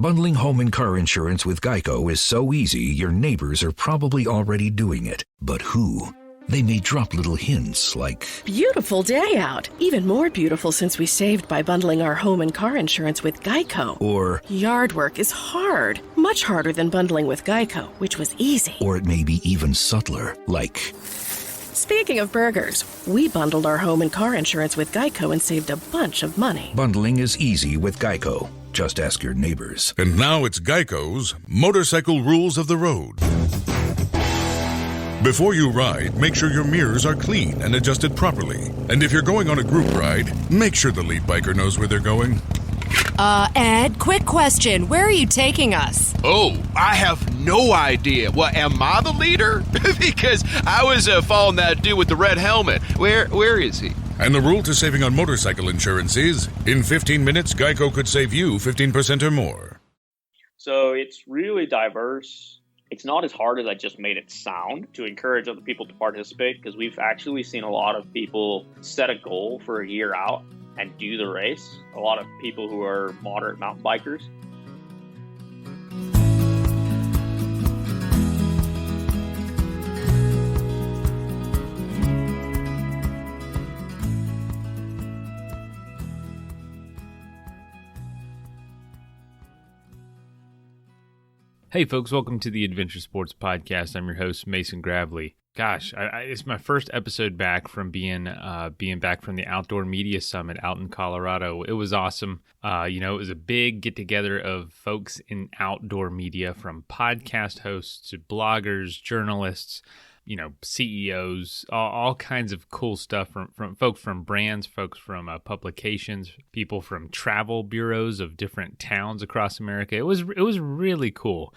Bundling home and car insurance with Geico is so easy, your neighbors are probably already doing it. But who? They may drop little hints like, beautiful day out. Even more beautiful since we saved by bundling our home and car insurance with Geico. or Yard work is hard. Much harder than bundling with Geico, which was easy. or it may be even subtler, like, Speaking of burgers, we bundled our home and car insurance with Geico and saved a bunch of money. bundling is easy with Geico. Just ask your neighbors. And now it's Geico's Motorcycle Rules of the Road. Before you ride, make sure your mirrors are clean and adjusted properly. And if you're going on a group ride, make sure the lead biker knows where they're going. Ed, quick question. Where are you taking us? Oh, I have no idea. Well, am I the leader? Because I was following that dude with the red helmet. Where is he? And the rule to saving on motorcycle insurance is, in 15 minutes, Geico could save you 15% or more. So it's really diverse. It's not as hard as I just made it sound to encourage other people to participate, because we've actually seen a lot of people set a goal for a year out and do the race. A lot of people who are moderate mountain bikers. Hey folks, welcome to the Adventure Sports Podcast. I'm your host, Mason Gravely. Gosh, it's my first episode back from being back from the Outdoor Media Summit out in Colorado. It was awesome. It was a big get-together of folks in outdoor media, from podcast hosts to bloggers, journalists, CEOs, all kinds of cool stuff from folks from brands, folks from publications, people from travel bureaus of different towns across America. It was really cool.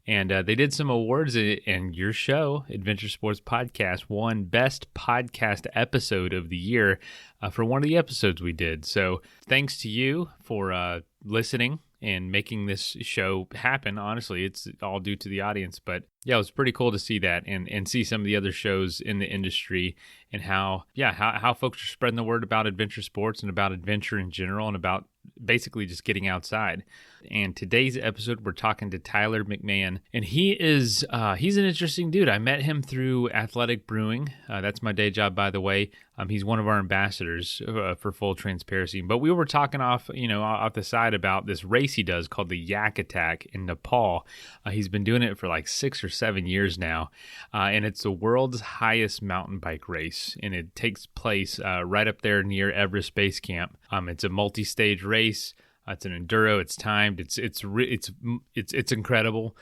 And they did some awards, and your show, Adventure Sports Podcast, won Best Podcast Episode of the Year for one of the episodes we did. So thanks to you for listening and making this show happen. Honestly, it's all due to the audience. But yeah, it was pretty cool to see that and see some of the other shows in the industry and how folks are spreading the word about adventure sports and about adventure in general and about basically just getting outside. And today's episode, we're talking to Tyler Mcmahon, and he's an interesting dude. I met him through Athletic Brewing. That's my day job, by the way. He's one of our ambassadors for full transparency. But we were talking off the side about this race he does called the Yak Attack in Nepal. He's been doing it for like 6 or 7 years now, and it's the world's highest mountain bike race, and it takes place right up there near Everest Base Camp. It's a multi-stage race. It's an enduro. It's timed. It's incredible.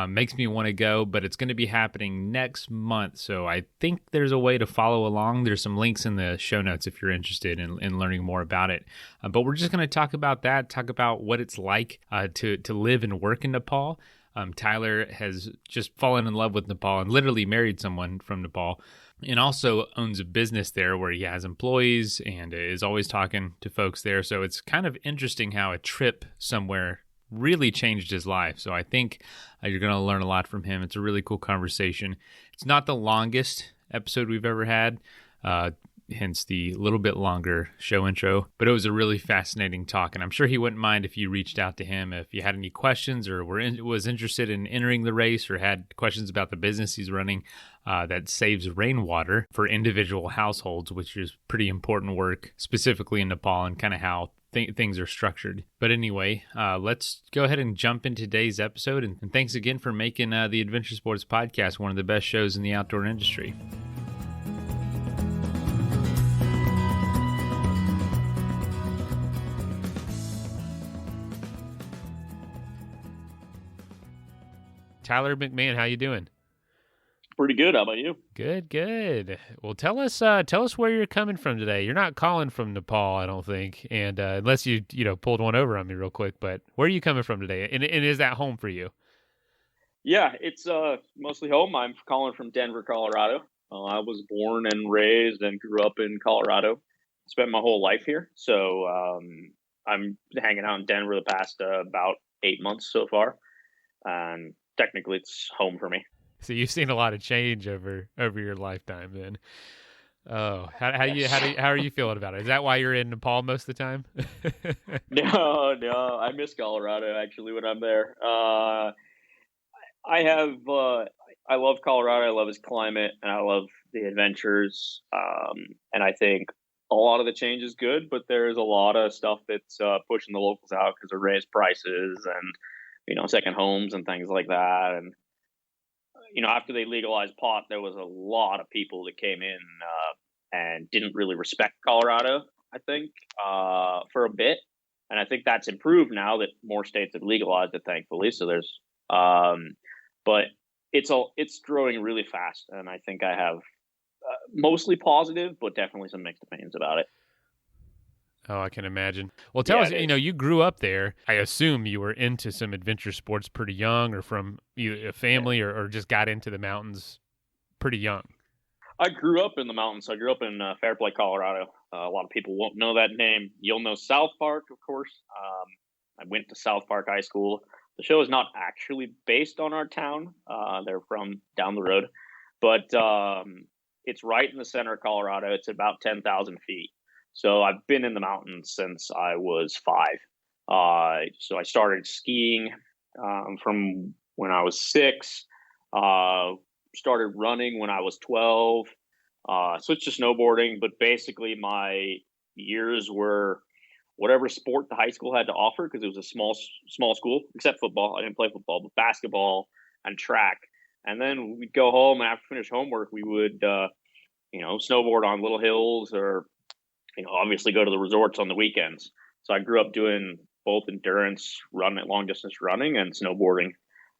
Makes me want to go, but it's going to be happening next month. So I think there's a way to follow along. There's some links in the show notes if you're interested in learning more about it. But we're just going to talk about that, talk about what it's like to live and work in Nepal. Tyler has just fallen in love with Nepal and literally married someone from Nepal, and also owns a business there where he has employees and is always talking to folks there. So it's kind of interesting how a trip somewhere really changed his life. So I think you're going to learn a lot from him. It's a really cool conversation. It's not the longest episode we've ever had, hence the little bit longer show intro, but it was a really fascinating talk, and I'm sure he wouldn't mind if you reached out to him if you had any questions or was interested in entering the race or had questions about the business he's running that saves rainwater for individual households, which is pretty important work, specifically in Nepal, and kind of how things are structured. But anyway, let's go ahead and jump into today's episode, and thanks again for making the Adventure Sports Podcast one of the best shows in the outdoor industry. Tyler Mcmahon, how you doing? Pretty good. How about you? Good. Well, tell us where you're coming from today. You're not calling from Nepal, I don't think, and unless you pulled one over on me real quick. But where are you coming from today? And is that home for you? Yeah, it's mostly home. I'm calling from Denver, Colorado. I was born and raised and grew up in Colorado. Spent my whole life here, so I'm hanging out in Denver the past about 8 months so far, and technically it's home for me. So you've seen a lot of change over your lifetime then. Oh, how are you feeling about it? Is that why you're in Nepal most of the time? No, I miss Colorado actually when I'm there. I have I love Colorado. I love its climate, and I love the adventures. And I think a lot of the change is good, but there's a lot of stuff that's pushing the locals out because of raised prices and second homes and things like that. And after they legalized pot, there was a lot of people that came in and didn't really respect Colorado. I think for a bit, and I think that's improved now that more states have legalized it, thankfully. So there's, but it's growing really fast, and I think I have mostly positive, but definitely some mixed opinions about it. Oh, I can imagine. Well, tell us, you grew up there. I assume you were into some adventure sports pretty young, or from a family, or just got into the mountains pretty young. I grew up in the mountains. I grew up in Fairplay, Colorado. A lot of people won't know that name. You'll know South Park, of course. I went to South Park High School. The show is not actually based on our town. They're from down the road. But it's right in the center of Colorado. It's about 10,000 feet. So I've been in the mountains since I was 5. So I started skiing from when I was 6. Started running when I was 12. Switched to snowboarding, but basically my years were whatever sport the high school had to offer, because it was a small school, except football. I didn't play football, but basketball and track. And then we'd go home, and after finish homework, we would snowboard on little hills, or obviously go to the resorts on the weekends. So I grew up doing both endurance, long distance running, and snowboarding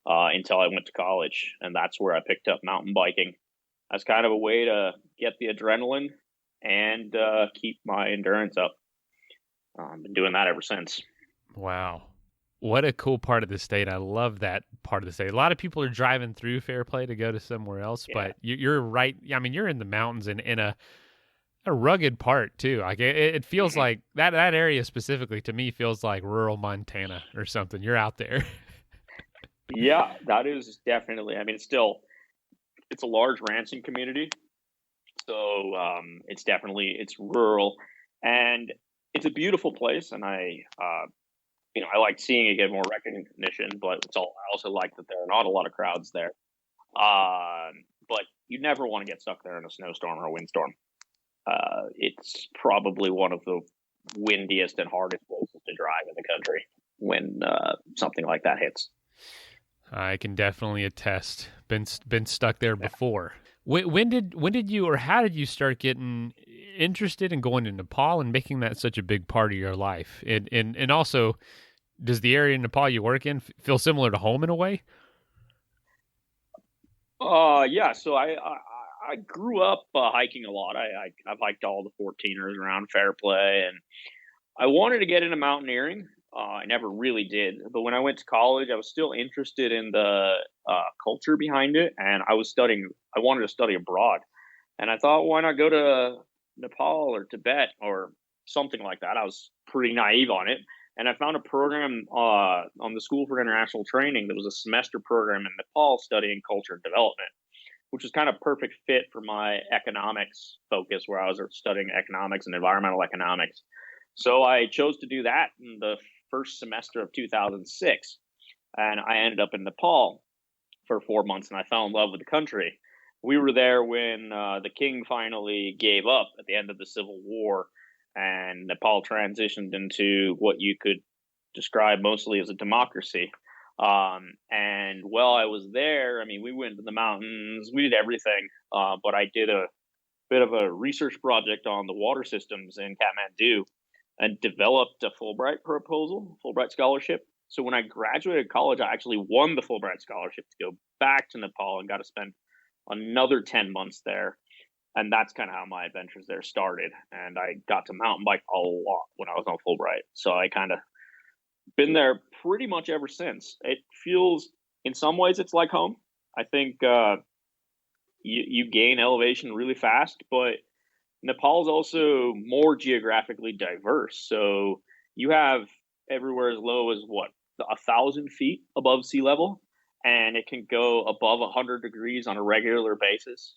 until I went to college. And that's where I picked up mountain biking as kind of a way to get the adrenaline and keep my endurance up. Been doing that ever since. Wow. What a cool part of the state. I love that part of the state. A lot of people are driving through Fairplay to go to somewhere else, but you're right. I mean, you're in the mountains and in a rugged part too. Like it feels like that area specifically to me feels like rural Montana or something. You're out there. Yeah, that is definitely. I mean, it's a large ranching community, so it's rural, and it's a beautiful place. And I like seeing it get more recognition, but I also like that there are not a lot of crowds there. But you never want to get stuck there in a snowstorm or a windstorm. It's probably one of the windiest and hardest places to drive in the country when something like that hits. I can definitely attest. Been stuck there before. When did you, or how did you start getting interested in going to Nepal and making that such a big part of your life? And also, does the area in Nepal you work in feel similar to home in a way? Yeah. So I grew up hiking a lot. I've hiked all the 14ers around Fairplay, and I wanted to get into mountaineering. I never really did, but when I went to college, I was still interested in the culture behind it, and I wanted to study abroad, and I thought, why not go to Nepal or Tibet or something like that? I was pretty naive on it, and I found a program on the School for International Training that was a semester program in Nepal studying culture and development, which was kind of perfect fit for my economics focus, where I was studying economics and environmental economics. So I chose to do that in the first semester of 2006, and I ended up in Nepal for 4 months, and I fell in love with the country. We were there when the king finally gave up at the end of the Civil War, and Nepal transitioned into what you could describe mostly as a democracy. And while I was there, I mean, we went to the mountains, we did everything, but I did a bit of a research project on the water systems in Kathmandu and developed a Fulbright scholarship. So when I graduated college, I actually won the Fulbright scholarship to go back to Nepal and got to spend another 10 months there. And that's kind of how my adventures there started. And I got to mountain bike a lot when I was on Fulbright. So I kind of been there pretty much ever since. It feels, in some ways, it's like home. I think you gain elevation really fast, but Nepal is also more geographically diverse. So you have everywhere as low as 1,000 feet above sea level, and it can go above 100 degrees on a regular basis.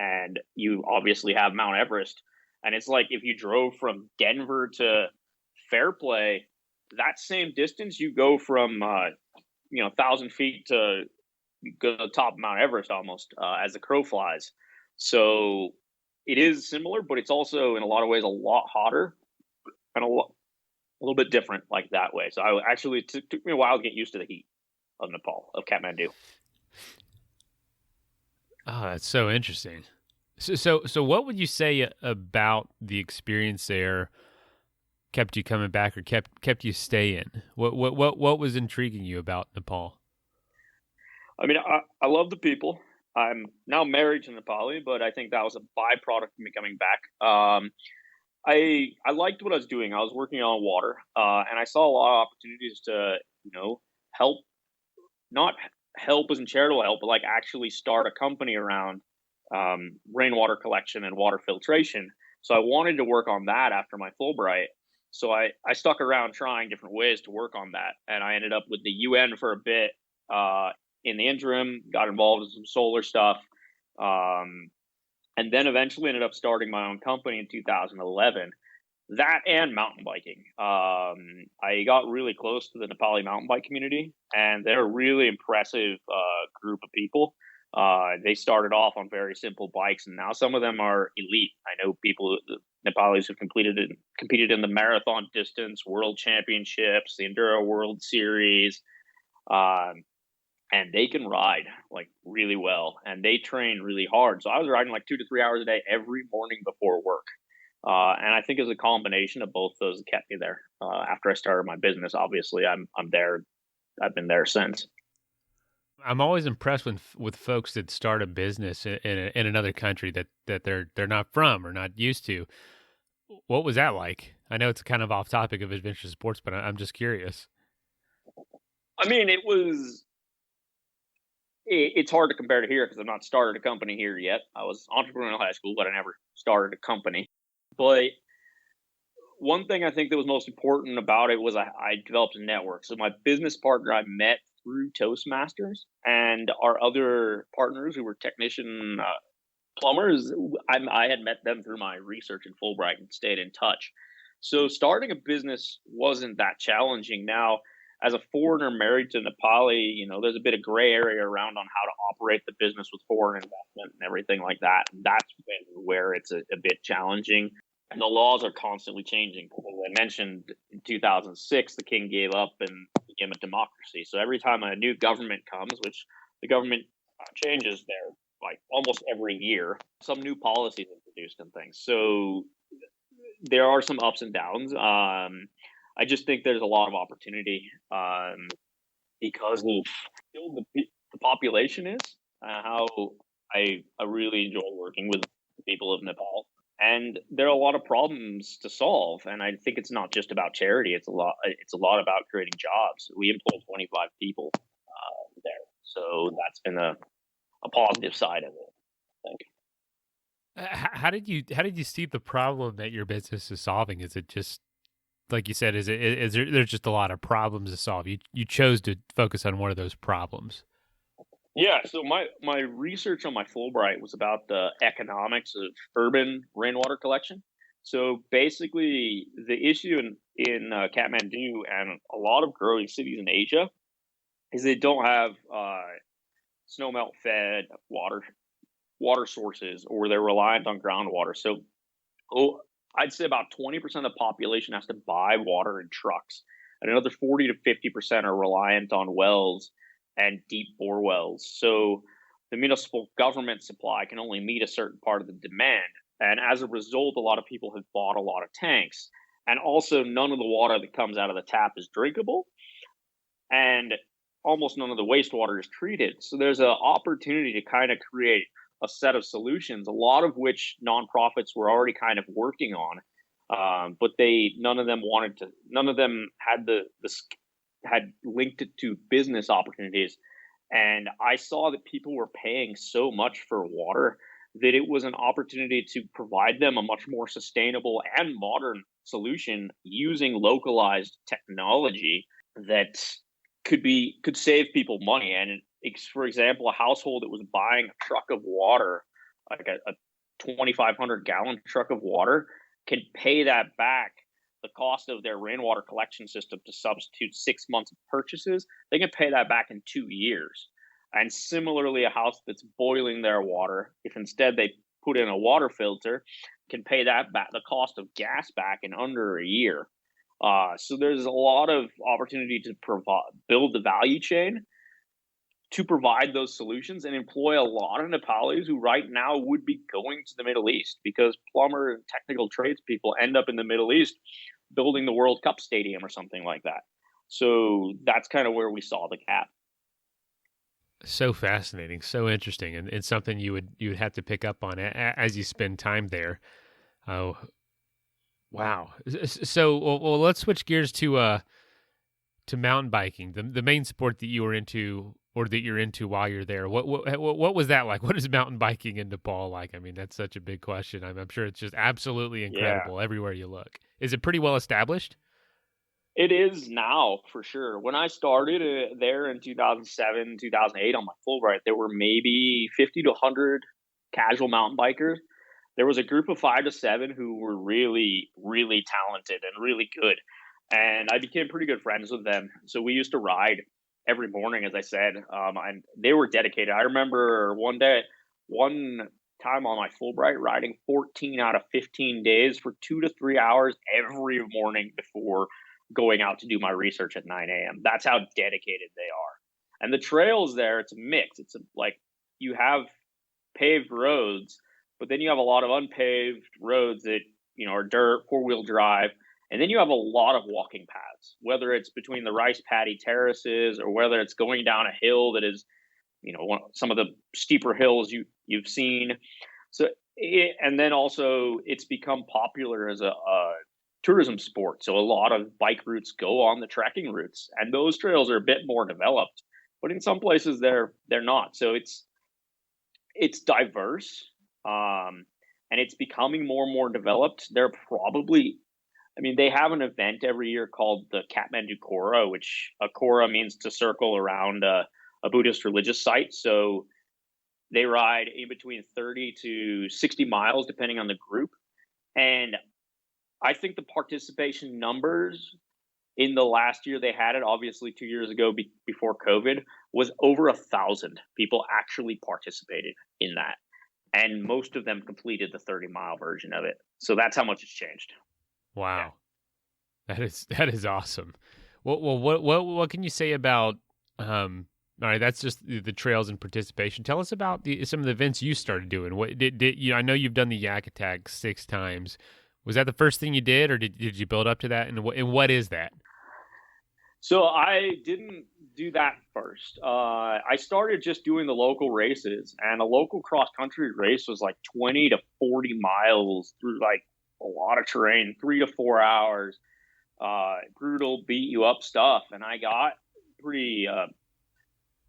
and you obviously have Mount Everest. And it's like if you drove from Denver to Fairplay, that same distance, you go from 1,000 feet to go to the top of Mount Everest almost as the crow flies. So it is similar, but it's also in a lot of ways a lot hotter and a little bit different like that way. So it took me a while to get used to the heat of Nepal, of Kathmandu. Oh, that's so interesting. So what would you say about the experience there kept you coming back, or kept you staying? What was intriguing you about Nepal? I mean, I love the people. I'm now married to Nepali, but I think that was a byproduct of me coming back. I liked what I was doing. I was working on water, and I saw a lot of opportunities to, help, not help as in charitable help, but like actually start a company around rainwater collection and water filtration. So I wanted to work on that after my Fulbright. So I stuck around trying different ways to work on that, and I ended up with the UN for a bit. In the interim, got involved in some solar stuff, and then eventually ended up starting my own company in 2011. That and mountain biking. I got really close to the Nepali mountain bike community, and they're a really impressive group of people. They started off on very simple bikes, and now some of them are elite. I know people, the Nepalese, who competed in the marathon distance, world championships, the Enduro World Series. And they can ride like really well, and they train really hard. So I was riding like 2 to 3 hours a day every morning before work. And I think as a combination of both those that kept me there. After I started my business, obviously I'm there. I've been there since. I'm always impressed with folks that start a business in another country that they're not from or not used to. What was that like? I know it's kind of off topic of adventure sports, but I'm just curious. I mean, it's hard to compare to here because I've not started a company here yet. I was entrepreneurial in high school, but I never started a company. But one thing I think that was most important about it was I developed a network. So my business partner I met through Toastmasters, and our other partners who were technician plumbers, I had met them through my research in Fulbright and stayed in touch. So starting a business wasn't that challenging. Now, as a foreigner married to Nepali, there's a bit of gray area around on how to operate the business with foreign investment and everything like that. And that's where it's a bit challenging. And the laws are constantly changing. As I mentioned, in 2006, the king gave up and became a democracy. So every time a new government comes, which the government changes there like almost every year, some new policies introduced and things. So there are some ups and downs. I just think there's a lot of opportunity because of the population is how I really enjoy working with the people of Nepal, and there are a lot of problems to solve. And I think it's not just about charity; it's a lot about creating jobs. We employ 25 people there, so that's been a positive side of it, I think. How did you see the problem that your business is solving? Is it just, like you said, there's just a lot of problems to solve? You chose to focus on one of those problems. Yeah, so my research on my Fulbright was about the economics of urban rainwater collection. So basically, the issue in Kathmandu and a lot of growing cities in Asia is they don't have snowmelt fed water sources, or they're reliant on groundwater. So I'd say about 20% of the population has to buy water in trucks, and another 40 to 50% are reliant on wells and deep bore wells. So the municipal government supply can only meet a certain part of the demand. And as a result, a lot of people have bought a lot of tanks. And also, none of the water that comes out of the tap is drinkable, and almost none of the wastewater is treated. So there's an opportunity to kind of create a set of solutions, a lot of which nonprofits were already kind of working on, but none of them had linked it to business opportunities. And I saw that people were paying so much for water that it was an opportunity to provide them a much more sustainable and modern solution using localized technology that could save people money. And for example, a household that was buying a truck of water like a 2,500 gallon truck of water, can pay that back. The cost of their rainwater collection system to substitute 6 months of purchases, they can pay that back in 2 years. And similarly, a house that's boiling their water, if instead they put in a water filter, can pay that back, the cost of gas back in under a year. So there's a lot of opportunity to build the value chain to provide those solutions and employ a lot of Nepalese who right now would be going to the Middle East, because plumber and technical tradespeople end up in the Middle East building the World Cup stadium or something like that. So that's kind of where we saw the gap. So fascinating, so interesting, and something you would have to pick up on as you spend time there. Oh, wow! So, well, let's switch gears to mountain biking, the main sport that you were into, or that you're into while you're there. What was that like? What is mountain biking in Nepal like? I mean, that's such a big question. I'm sure it's just absolutely incredible everywhere you look. Is it pretty well established? It is now, for sure. When I started there in 2007, 2008 on my Fulbright, there were maybe 50 to 100 casual mountain bikers. There was a group of 5 to 7 who were really, really talented and really good. And I became pretty good friends with them. So we used to ride every morning, as I said, and they were dedicated. I remember one time on my Fulbright riding 14 out of 15 days for 2 to 3 hours every morning before going out to do my research at 9 a.m. That's how dedicated they are. And the trails there, it's a mix. It's like you have paved roads, but then you have a lot of unpaved roads that, are dirt, 4-wheel drive. And then you have a lot of walking paths, whether it's between the rice paddy terraces or whether it's going down a hill that is, some of the steeper hills you've seen. So, and then also it's become popular as a tourism sport. So a lot of bike routes go on the trekking routes, and those trails are a bit more developed, but in some places they're not. So it's diverse, and it's becoming more and more developed. They have an event every year called the Kathmandu Kora, which a Kora means to circle around a Buddhist religious site. So they ride in between 30 to 60 miles, depending on the group. And I think the participation numbers in the last year they had it, obviously 2 years ago before COVID, was over 1,000 people actually participated in that. And most of them completed the 30-mile version of it. So that's how much it's changed. Wow. Yeah. That is awesome. What can you say about, all right, that's just the trails and participation. Tell us about some of the events you started doing. What did I know you've done the Yak Attack 6 times. Was that the first thing you did, or did you build up to that? And what is that? So I didn't do that first. I started just doing the local races, and a local cross-country race was like 20 to 40 miles through like a lot of terrain, 3 to 4 hours, brutal, beat you up stuff. And I got pretty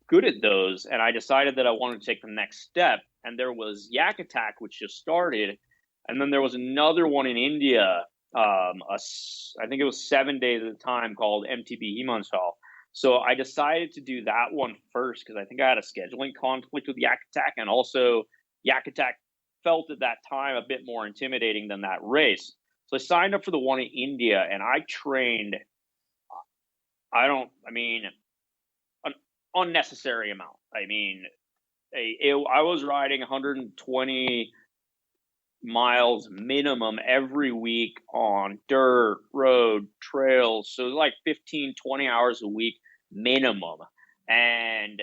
good at those, and I decided that I wanted to take the next step. And there was Yak Attack, which just started. And then there was another one in India, I think it was 7 days at a time, called MTB Himalayan. So I decided to do that one first because I think I had a scheduling conflict with Yak Attack, and also Yak Attack felt at that time a bit more intimidating than that race. So I signed up for the one in India, and I trained, an unnecessary amount. I was riding 120 miles minimum every week on dirt, road, trails. So it was like 15, 20 hours a week minimum. And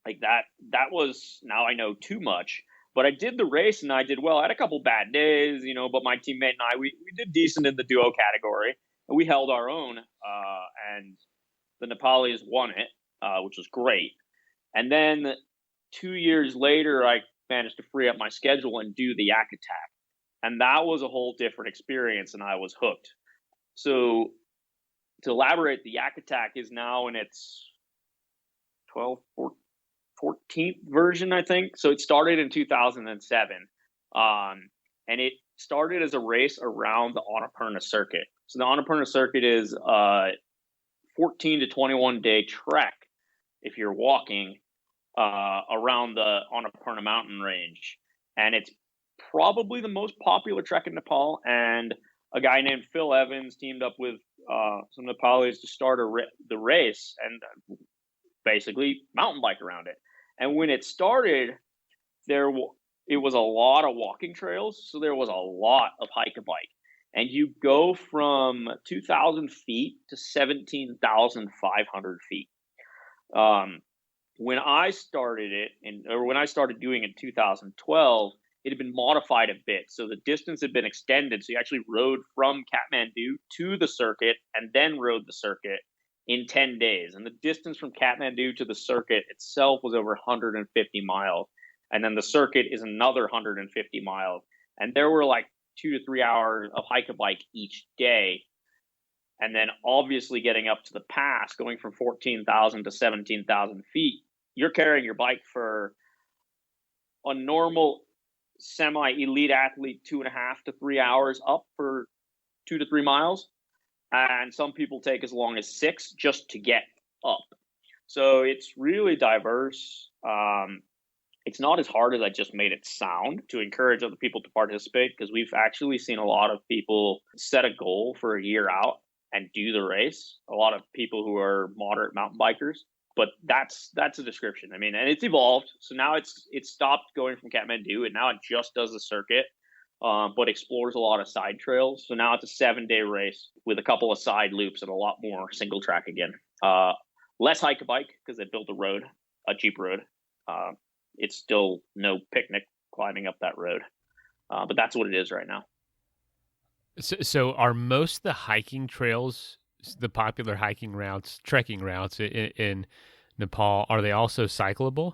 like that was, now I know, too much. But I did the race and I did well. I had a couple bad days, but my teammate and I, we did decent in the duo category. And we held our own, and the Nepalese won it, which was great. And then 2 years later, I managed to free up my schedule and do the Yak Attack. And that was a whole different experience, and I was hooked. So to elaborate, the Yak Attack is now in its 14th version, I think. So it started in 2007. And it started as a race around the Annapurna circuit. So the Annapurna circuit is a 14 to 21 day trek if you're walking around the Annapurna mountain range. and it's probably the most popular trek in Nepal. And a guy named Phil Evans teamed up with some Nepalese to start the race and basically mountain bike around it. And when it started, it was a lot of walking trails, so there was a lot of hike a bike, and you go from 2,000 feet to 17,500 feet. When I started when I started doing it in 2012, it had been modified a bit, so the distance had been extended. So you actually rode from Kathmandu to the circuit and then rode the circuit in 10 days. And the distance from Kathmandu to the circuit itself was over 150 miles. And then the circuit is another 150 miles. And there were like 2 to 3 hours of hike-a-bike each day. And then obviously getting up to the pass, going from 14,000 to 17,000 feet, you're carrying your bike for a normal semi-elite athlete 2.5 to 3 hours up for 2 to 3 miles. And some people take as long as 6 just to get up. So it's really diverse. It's not as hard as I just made it sound to encourage other people to participate, because we've actually seen a lot of people set a goal for a year out and do the race. A lot of people who are moderate mountain bikers, but that's a description. I mean, and it's evolved. So now it's stopped going from Kathmandu, and now it just does the circuit, but explores a lot of side trails. So now it's a 7-day race with a couple of side loops and a lot more single track again. Less hike a bike because they built a Jeep road. It's still no picnic climbing up that road. But that's what it is right now. So are most of the hiking trails, the popular hiking routes, trekking routes in Nepal, are they also cyclable?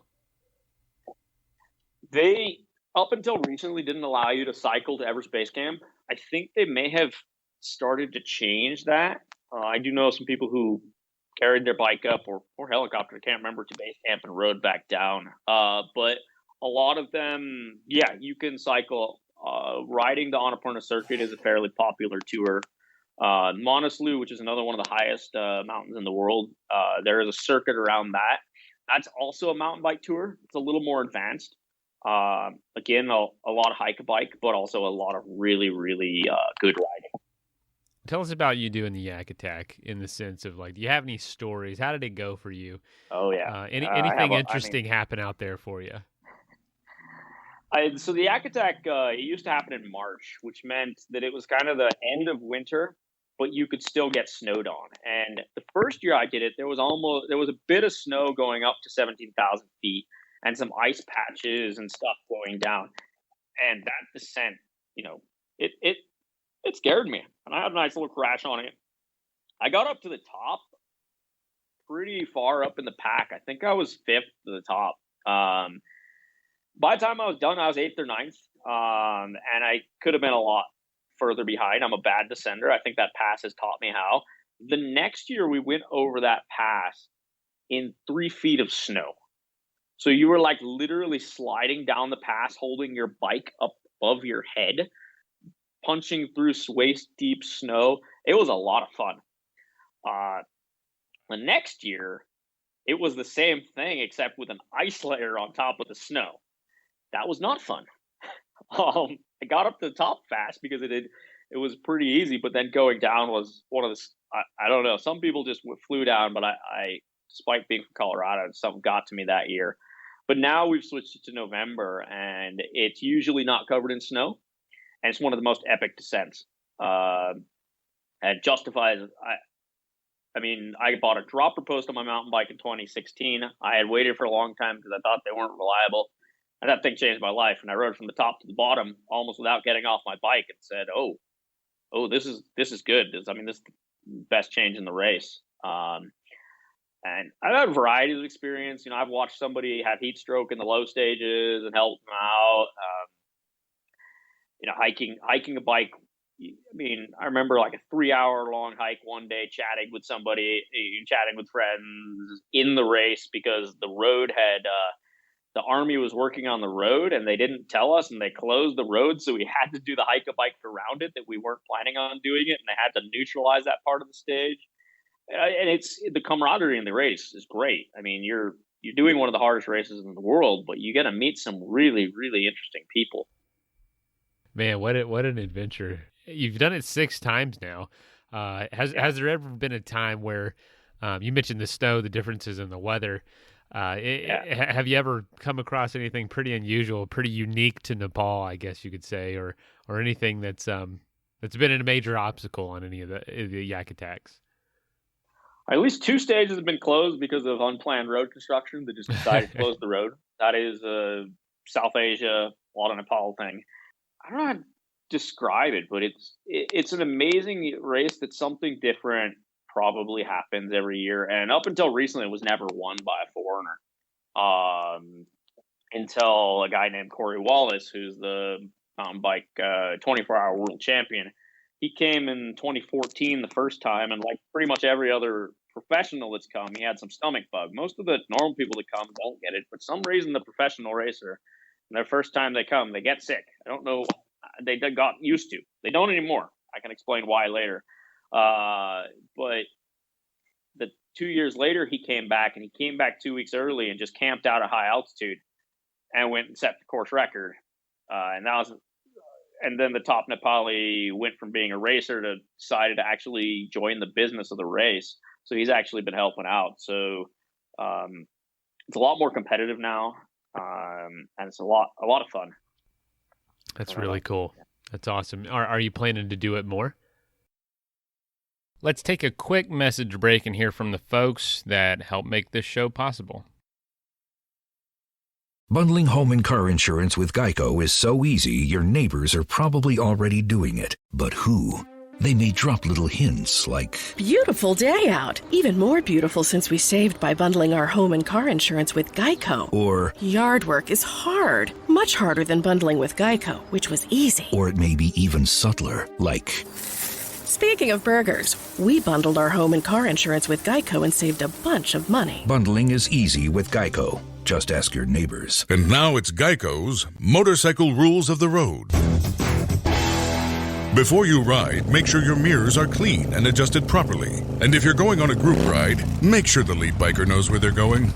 They, up until recently, didn't allow you to cycle to Everest Base Camp. I think they may have started to change that. I do know some people who carried their bike up or helicopter, I can't remember, to base camp and rode back down. But a lot of them, yeah, you can cycle. Riding the Annapurna circuit is a fairly popular tour. Manaslu, which is another one of the highest mountains in the world, there is a circuit around that. That's also a mountain bike tour. It's a little more advanced. Again, a lot of hike a bike, but also a lot of really, really good riding. Tell us about you doing the Yak Attack, in the sense of, like, do you have any stories? How did it go for you? Oh, yeah. Anything interesting happen out there for you? So the Yak Attack, it used to happen in March, which meant that it was kind of the end of winter, but you could still get snowed on. And the first year I did it, there was a bit of snow going up to 17,000 feet and some ice patches and stuff going down. And that descent, it scared me. And I had a nice little crash on it. I got up to the top, pretty far up in the pack. I think I was 5th to the top. By the time I was done, I was 8th or 9th. And I could have been a lot further behind. I'm a bad descender. I think that pass has taught me how. The next year, we went over that pass in 3 feet of snow. So you were like literally sliding down the pass, holding your bike up above your head, punching through waist deep snow. It was a lot of fun. The next year, it was the same thing, except with an ice layer on top of the snow. That was not fun. I got up to the top fast because it was pretty easy, but then going down was one of the, I don't know, some people just flew down, but I despite being from Colorado, something got to me that year. But now we've switched it to November, and it's usually not covered in snow, and it's one of the most epic descents. And justifies, I mean, I bought a dropper post on my mountain bike in 2016. I had waited for a long time because I thought they weren't reliable. And that thing changed my life. And I rode from the top to the bottom almost without getting off my bike and said, oh, this is good. This is the best change in the race. And I've had a variety of experience. I've watched somebody have heat stroke in the low stages and helped them out. Hiking a bike. I mean, I remember like a 3-hour long hike one day, chatting with friends in the race because the road had, the Army was working on the road and they didn't tell us, and they closed the road. So we had to do the hike a bike around it that we weren't planning on doing it. And they had to neutralize that part of the stage. And it's the camaraderie in the race is great. I mean, you're you're doing one of the hardest races in the world, but you get to meet some really, really interesting people. Man, what an adventure! You've done it 6 times now. Has there ever been a time where you mentioned the snow, the differences in the weather? Have you ever come across anything pretty unusual, pretty unique to Nepal, I guess you could say, or anything that's been a major obstacle on any of the yak attacks? At least 2 stages have been closed because of unplanned road construction. They just decided to close the road. That is South Asia, a lot of Nepal thing. I don't know how to describe it, but it's an amazing race that something different probably happens every year. And up until recently, it was never won by a foreigner. Until a guy named Corey Wallace, who's the mountain bike 24-hour world champion. He came in 2014 the first time, and like pretty much every other professional that's come, he had some stomach bug. Most of the normal people that come don't get it, but some reason the professional racer, their first time they come, they get sick. I don't know. They got used to. They don't anymore. I can explain why later. But the 2 years later, he came back, and he came back 2 weeks early and just camped out at high altitude and went and set the course record. And then the top Nepali went from being a racer to decided to actually join the business of the race. So he's actually been helping out. So it's a lot more competitive now, and it's a lot of fun. That's really cool. That's awesome. Are you planning to do it more? Let's take a quick message break and hear from the folks that help make this show possible. Bundling home and car insurance with Geico is so easy, your neighbors are probably already doing it. But who? They may drop little hints like, Beautiful day out. Even more beautiful since we saved by bundling our home and car insurance with Geico. or Yard work is hard. Much harder than bundling with Geico, which was easy. or it may be even subtler, like, Speaking of burgers, we bundled our home and car insurance with Geico and saved a bunch of money. bundling is easy with Geico. Just ask your neighbors. And now it's Geico's Motorcycle Rules of the Road. Before you ride, make sure your mirrors are clean and adjusted properly. And if you're going on a group ride, make sure the lead biker knows where they're going.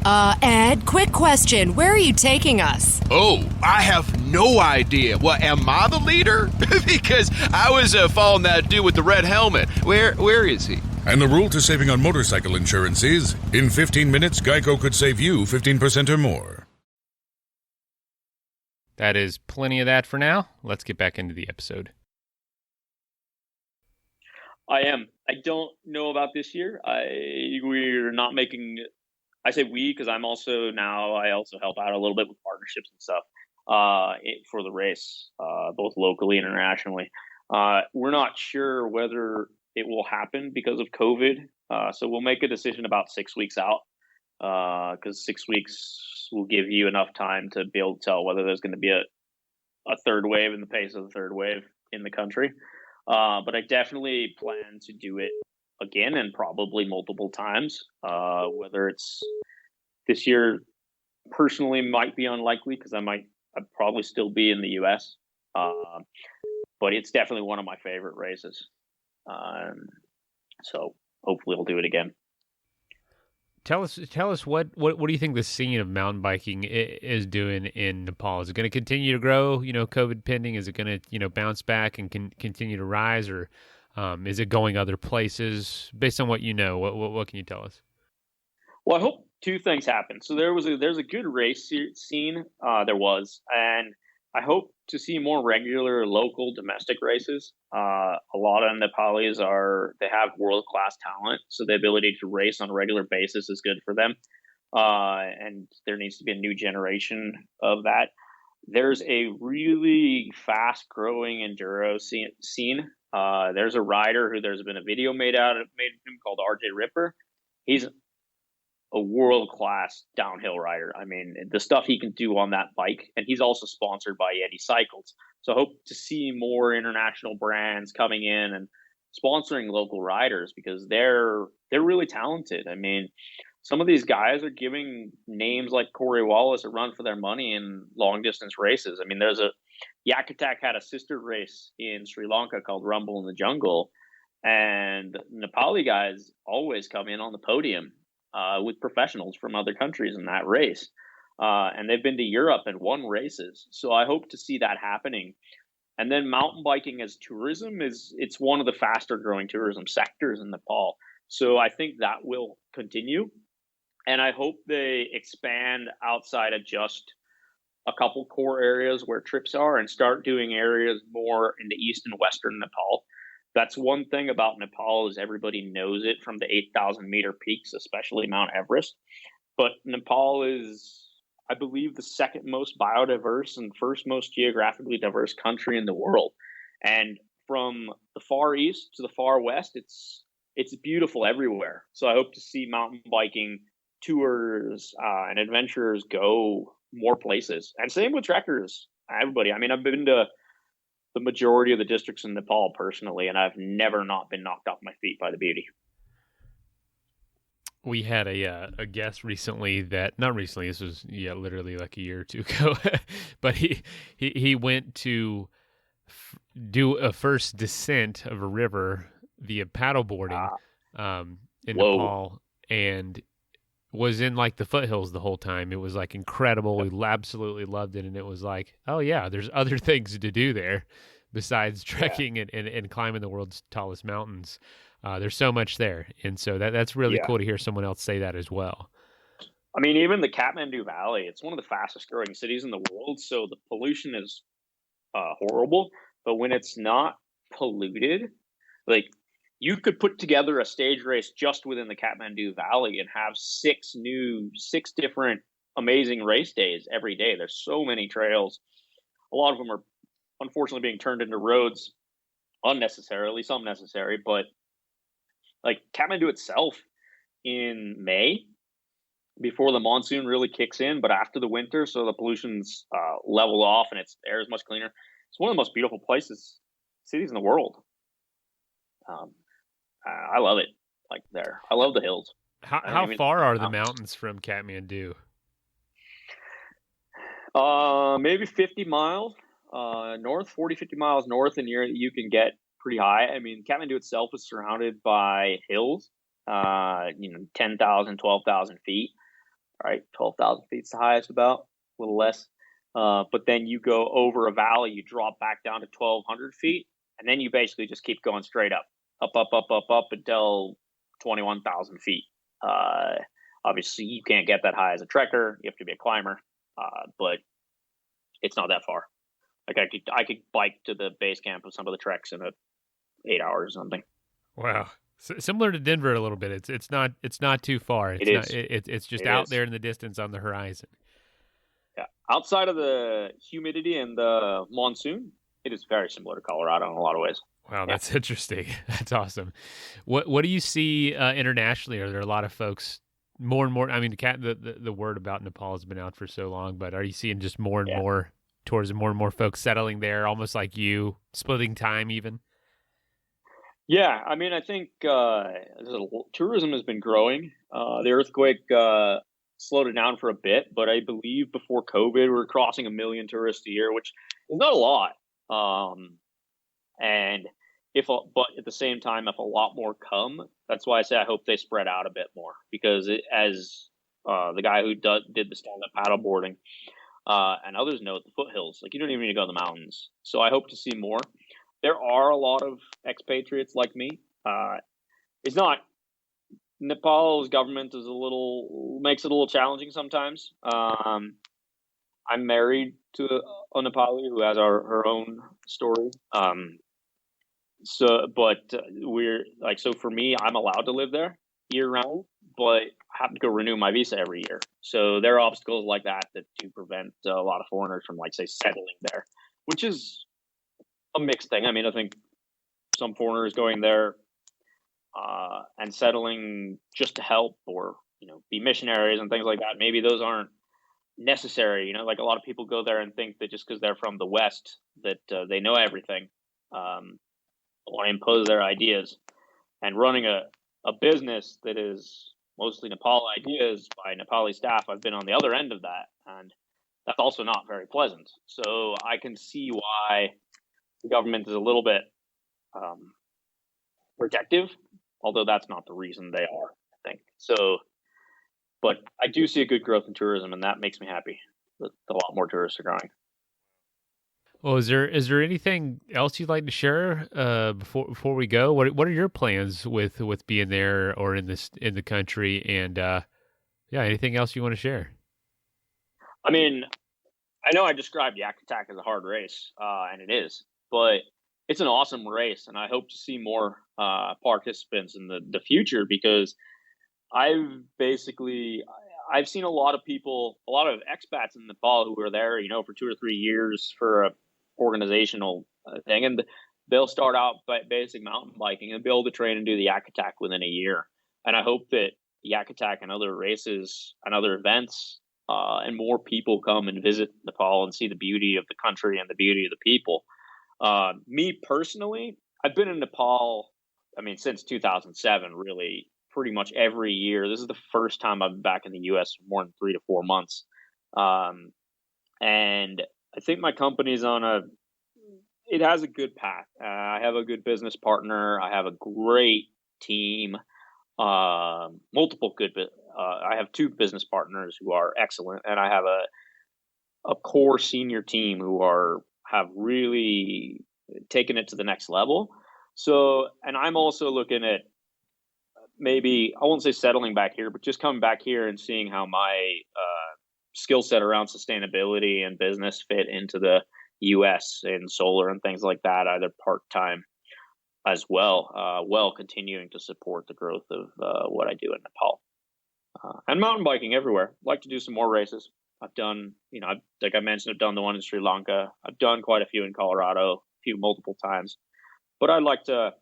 Ed, quick question. Where are you taking us? Oh, I have no idea. Well, am I the leader? Because I was following that dude with the red helmet. Where is he? And the rule to saving on motorcycle insurance is, in 15 minutes, Geico could save you 15% or more. That is plenty of that for now. Let's get back into the episode. I am. I don't know about this year. We're not making. I say we because I also help out a little bit with partnerships and stuff for the race, both locally and internationally. We're not sure whether it will happen because of COVID. So we'll make a decision about 6 weeks out because 6 weeks will give you enough time to be able to tell whether there's going to be a third wave in the pace of the third wave in the country. But I definitely plan to do it again and probably multiple times. Whether it's this year, personally might be unlikely because I'd probably still be in the U.S. But it's definitely one of my favorite races. So hopefully I'll do it again. Tell us what do you think the scene of mountain biking is doing in Nepal? Is it going to continue to grow? COVID pending, is it going to bounce back and continue to rise, or is it going other places? Based on what you know, what can you tell us? Well, I hope 2 things happen. So there's a good race scene. There was, and I hope to see more regular local domestic races. A lot of Nepalis they have world-class talent, so the ability to race on a regular basis is good for them. And there needs to be a new generation of that. There's a really fast-growing enduro scene. There's a rider who there's been a video made of him called RJ Ripper. He's a world-class downhill rider. I mean, the stuff he can do on that bike, and he's also sponsored by Yeti Cycles. So I hope to see more international brands coming in and sponsoring local riders because they're really talented. I mean, some of these guys are giving names like Corey Wallace a run for their money in long-distance races. I mean, Yak Attack had a sister race in Sri Lanka called Rumble in the Jungle, and Nepali guys always come in on the podium. with professionals from other countries in that race. And they've been to Europe and won races. So I hope to see that happening. And then mountain biking as tourism it's one of the faster growing tourism sectors in Nepal. So I think that will continue. And I hope they expand outside of just a couple core areas where trips are and start doing areas more in the east and western Nepal. That's one thing about Nepal is everybody knows it from the 8,000 meter peaks, especially Mount Everest. But Nepal is, I believe, the second most biodiverse and first most geographically diverse country in the world. And from the far east to the far west, it's beautiful everywhere. So I hope to see mountain biking tours and adventurers go more places. And same with trekkers, everybody. I mean, I've been to the majority of the districts in Nepal personally, and I've never not been knocked off my feet by the beauty. We had a guest recently that, not recently, this was literally like a year or two ago, but he went to do a first descent of a river via paddleboarding in Nepal, and was in like the foothills the whole time. It was like incredible. We absolutely loved it, and it was like, oh yeah, there's other things to do there besides trekking and climbing the world's tallest mountains. There's so much there, and so that's really cool to hear someone else say that as well. I mean, even the Kathmandu Valley, it's one of the fastest growing cities in the world, so the pollution is horrible. But when it's not polluted, like you could put together a stage race just within the Kathmandu Valley and have six different amazing race days every day. There's so many trails. A lot of them are unfortunately being turned into roads unnecessarily, some necessary, but like Kathmandu itself in May, before the monsoon really kicks in, but after the winter, so the pollution's leveled off and the air is much cleaner. It's one of the most beautiful cities in the world. I love it. Like there, I love the hills. How far are the mountains from Kathmandu? Maybe 50 miles north, 40, 50 miles north, and you can get pretty high. I mean, Kathmandu itself is surrounded by hills, 10,000, 12,000 feet, right? 12,000 feet's the highest, about a little less. But then you go over a valley, you drop back down to 1,200 feet, and then you basically just keep going straight up until 21,000 feet. Obviously, you can't get that high as a trekker. You have to be a climber, but it's not that far. Like I could bike to the base camp of some of the treks in 8 hours or something. Wow, similar to Denver a little bit. It's not too far. It's just out there in the distance on the horizon. Yeah, outside of the humidity and the monsoon, it is very similar to Colorado in a lot of ways. Wow, that's interesting. That's awesome. What do you see internationally? Are there a lot of folks more and more? I mean, the word about Nepal has been out for so long, but are you seeing just more and more tourism, more and more folks settling there, almost like splitting time even? Yeah, I mean, I think tourism has been growing. The earthquake slowed it down for a bit, but I believe before COVID, we were crossing 1 million tourists a year, which is not a lot. And but at the same time, if a lot more come, that's why I say I hope they spread out a bit more, because as the guy who did the stand-up paddleboarding and others know, the foothills, like you don't even need to go to the mountains. So I hope to see more. There are a lot of expatriates like me. It's not Nepal's government makes it a little challenging sometimes. I'm married to a Nepali who has her own story. So for me, I'm allowed to live there year round, but I have to go renew my visa every year. So there are obstacles like that do prevent a lot of foreigners from, say, settling there, which is a mixed thing. I mean, I think some foreigners going there and settling just to help or, be missionaries and things like that, maybe those aren't necessary. Like a lot of people go there and think that just because they're from the West that they know everything, want to impose their ideas. And running a business that is mostly Nepal ideas by Nepali staff, I've been on the other end of that, and that's also not very pleasant. So I can see why the government is a little bit protective, although that's not the reason they are, I think. So But I do see a good growth in tourism, and that makes me happy that a lot more tourists are growing. Well, is there anything else you'd like to share before we go? What are your plans with being there or in the country? And anything else you want to share? I mean, I know I described Yak Attack as a hard race, and it is, but it's an awesome race, and I hope to see more participants in the future, because I've seen a lot of people, a lot of expats in Nepal who are there, for 2 or 3 years for a organizational thing, and they'll start out by basic mountain biking and be able to train and do the Yak Attack within a year. And I hope that Yak Attack and other races and other events and more people come and visit Nepal and see the beauty of the country and the beauty of the people. Me personally, I've been in Nepal, since 2007, really, pretty much every year. This is the first time I've been back in the U.S. for more than 3 to 4 months. And I think my company's it has a good path. I have a good business partner. I have a great team, multiple good, I have 2 business partners who are excellent. And I have a core senior team who have really taken it to the next level. So, and I'm also looking at maybe, I won't say settling back here, but just coming back here and seeing how my skill set around sustainability and business fit into the U.S. and solar and things like that, either part-time as well, while continuing to support the growth of what I do in Nepal. And mountain biking everywhere. I'd like to do some more races. I've done, like I mentioned, I've done the one in Sri Lanka. I've done quite a few in Colorado, multiple times. But I'd like to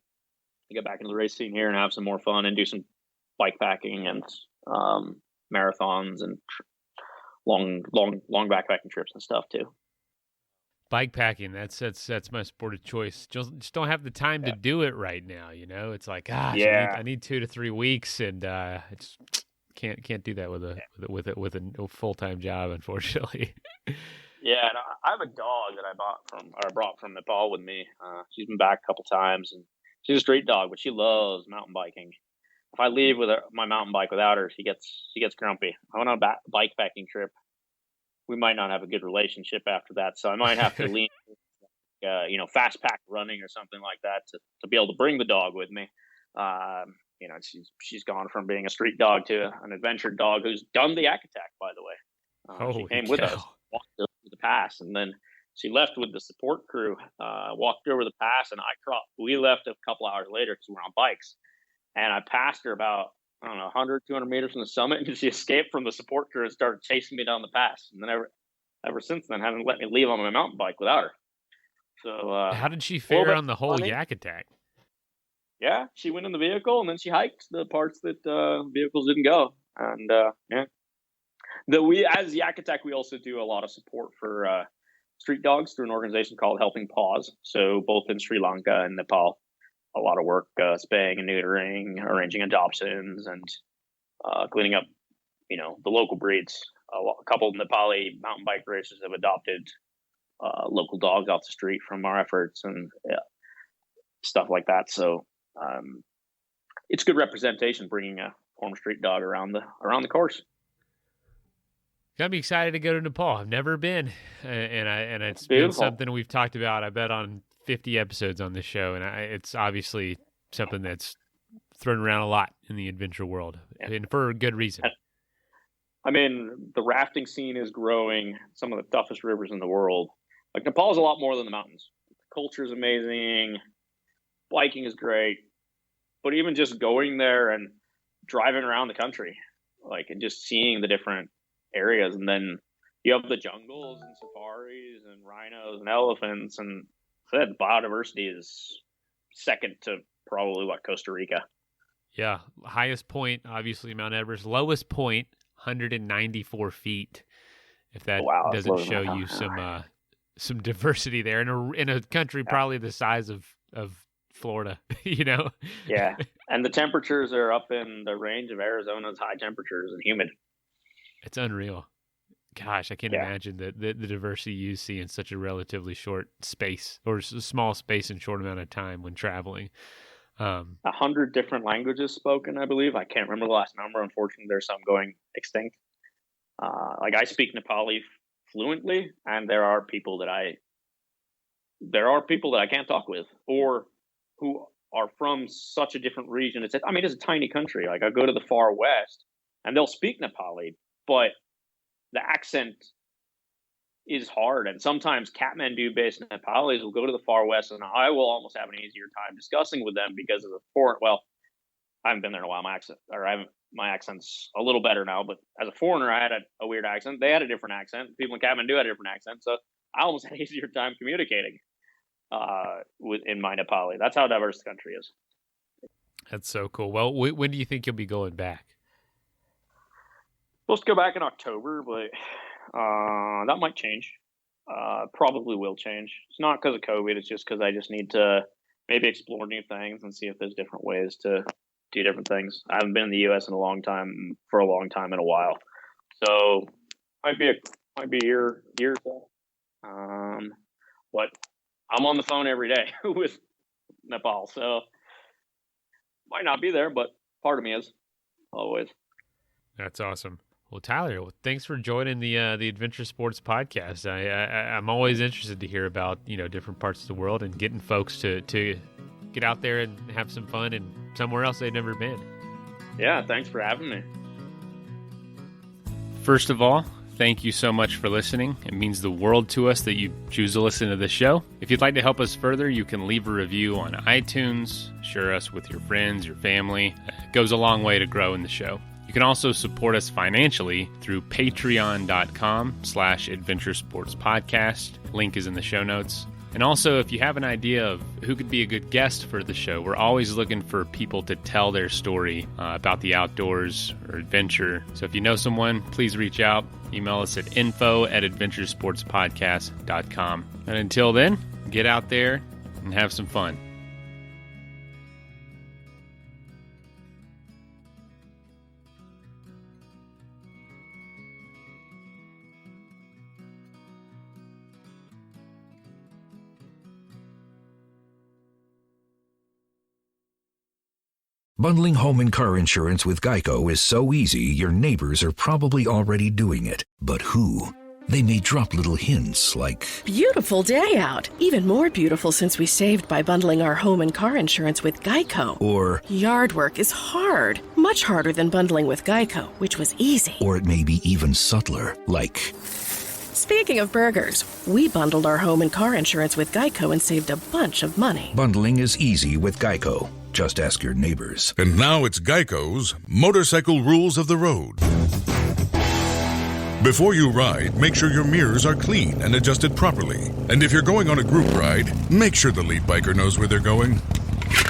get back into the race scene here and have some more fun and do some bike packing and marathons and long backpacking trips and stuff too. Bike packing, that's my sport of choice. Just don't have the time to do it right now. It's like, gosh, I need 2 to 3 weeks, and I just can't do that with a full-time job, unfortunately. Yeah, and I have a dog that I brought from Nepal with me. She's been back a couple times, and she's a street dog, but she loves mountain biking. If I leave with my mountain bike without her, she gets grumpy. I went on a bike packing trip. We might not have a good relationship after that, so I might have to lean, fast pack running or something like that to be able to bring the dog with me. She's gone from being a street dog to an adventure dog who's done the Yak Attack, by the way. She came with us, walked over the pass, and then she left with the support crew, walked over the pass, and we left a couple hours later because we were on bikes. And I passed her about, 100, 200 meters from the summit, and she escaped from the support crew and started chasing me down the pass. And then ever since then, haven't let me leave on my mountain bike without her. So how did she fare on the whole Yak Attack? Yeah, she went in the vehicle, and then she hiked the parts that vehicles didn't go. And as Yak Attack, we also do a lot of support for street dogs through an organization called Helping Paws. So both in Sri Lanka and Nepal, a lot of work spaying and neutering, arranging adoptions, and cleaning up, the local breeds. A couple of Nepali mountain bike racers have adopted local dogs off the street from our efforts and stuff like that. So it's good representation bringing a former street dog around the course. Got me excited to go to Nepal. I've never been, and it's beautiful. Been something we've talked about, I bet, on 50 episodes on this show, and it's obviously something that's thrown around a lot in the adventure world, and for a good reason. The rafting scene is growing. Some of the toughest rivers in the world. Like, Nepal is a lot more than the mountains. The culture is amazing. Biking is great. But even just going there and driving around the country, and just seeing the different areas, and then you have the jungles and safaris and rhinos and elephants, and that biodiversity is second to probably Costa Rica. Yeah, highest point, obviously Mount Everest. Lowest point, 194 feet. If that doesn't show you some diversity there in a country probably the size of Florida, Yeah, and the temperatures are up in the range of Arizona's high temperatures and humid. It's unreal. Gosh, I can't imagine the diversity you see in such a relatively short space, or a small space in short amount of time when traveling. 100 different languages spoken, I believe. I can't remember the last number. Unfortunately, there's some going extinct. Like I speak Nepali fluently, and there are people that I can't talk with, or who are from such a different region. It's a tiny country. Like I go to the far west, and they'll speak Nepali, but the accent is hard. And sometimes Kathmandu-based Nepalis will go to the far west, and I will almost have an easier time discussing with them because of the foreign. Well, I haven't been there in a while. My accent's a little better now, but as a foreigner, I had a weird accent. They had a different accent. People in Kathmandu had a different accent, so I almost had an easier time communicating in my Nepali. That's how diverse the country is. That's so cool. Well, when do you think you'll be going back? Supposed to go back in October, but that might change. Probably will change. It's not because of COVID. It's just because I just need to maybe explore new things and see if there's different ways to do different things. I haven't been in the U.S. for a long time in a while, so might be a year or so. But I'm on the phone every day with Nepal, so might not be there, but part of me is always. That's awesome. Well, Tyler, thanks for joining the Adventure Sports Podcast. I'm always interested to hear about different parts of the world and getting folks to get out there and have some fun and somewhere else they've never been. Yeah, thanks for having me. First of all, thank you so much for listening. It means the world to us that you choose to listen to this show. If you'd like to help us further, you can leave a review on iTunes, share us with your friends, your family. It goes a long way to growing the show. You can also support us financially through patreon.com/adventuresportspodcast. Link is in the show notes. And also, if you have an idea of who could be a good guest for the show, we're always looking for people to tell their story about the outdoors or adventure. So if you know someone, please reach out. Email us at info@adventuresportspodcast.com. And until then, get out there and have some fun. Bundling home and car insurance with Geico is so easy, your neighbors are probably already doing it. But who? They may drop little hints like, Beautiful day out. Even more beautiful since we saved by bundling our home and car insurance with Geico. or Yard work is hard. Much harder than bundling with Geico, which was easy. or it may be even subtler, like, Speaking of burgers, we bundled our home and car insurance with Geico and saved a bunch of money. bundling is easy with Geico. Just ask your neighbors. And now it's Geico's Motorcycle Rules of the Road. Before you ride, make sure your mirrors are clean and adjusted properly. And if you're going on a group ride, make sure the lead biker knows where they're going.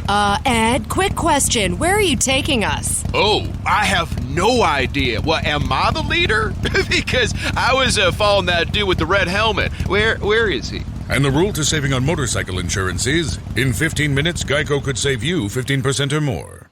Ed, quick question. Where are you taking us? Oh, I have no idea. Well, am I the leader? Because I was following that dude with the red helmet. Where is he? And the rule to saving on motorcycle insurance is, in 15 minutes, Geico could save you 15% or more.